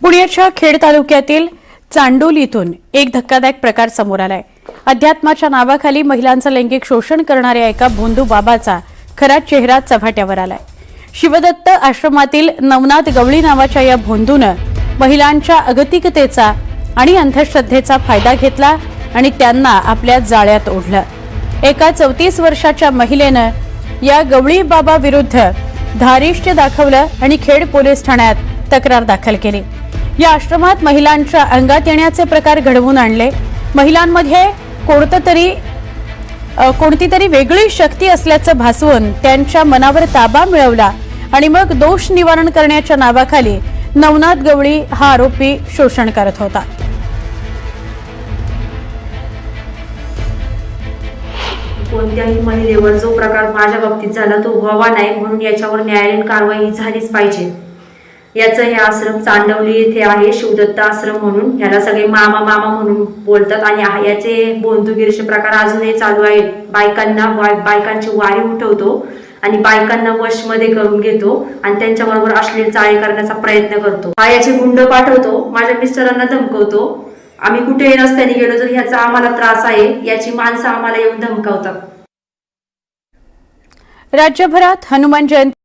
पुण्याच्या खेड तालुक्यातील चांडोलीतून एक धक्कादायक प्रकार समोर आलाय। अध्यात्माच्या नावाखाली महिलांचं लैंगिक शोषण करणाऱ्या एका भोंदू बाबाचा खरा चेहरा चव्हाट्यावर आलाय। शिवदत्त आश्रमातील नवनाथ गवळी नावाच्या या भोंदूनं महिलांच्या अगतिकतेचा आणि अंधश्रद्धेचा फायदा घेतला आणि त्यांना आपल्या जाळ्यात ओढलं। एका 34 वर्षाच्या महिलेनं या गवळी बाबा विरुद्ध धारिष्ट्य दाखवलं आणि खेड पोलीस ठाण्यात तक्रार दाखल केली। या आश्रमात महिलांच्या अंगात येण्याचे प्रकार घडवून आणले। महिलांमध्ये कोणती तरी वेगळी शक्ती असल्याचं भासवून त्यांच्या मनावर ताबा मिळवला आणि मग दोष निवारण करण्याच्या नावाखाली नवनाथ गवळी हा आरोपी शोषण करत होता। कोणत्याही महिलेवर जो प्रकार माझ्या बाबतीत झाला तो व्हावा नाही म्हणून याच्यावर न्यायालयीन कारवाई झालीच पाहिजे। याचं हे आश्रम चांडवली येथे आहे, शिवदत्त आश्रम म्हणून। याला सगळे मामा मामा म्हणून बोलतात आणि याचे बोंधुगिरीचे प्रकार अजूनही चालू आहेत। बायकांची वारी उठवतो आणि बायकांना वशमध्ये करून घेतो आणि त्यांच्याबरोबर अश्लील चाळे करण्याचा प्रयत्न करतो। हा याचे गुंड पाठवतो, माझ्या मिस्टरांना धमकवतो। आम्ही कुठेही रस्त्याने गेलो तर ह्याचा आम्हाला त्रास आहे, याची माणसं आम्हाला येऊन धमकावतात। राज्यभरात हनुमान जयंती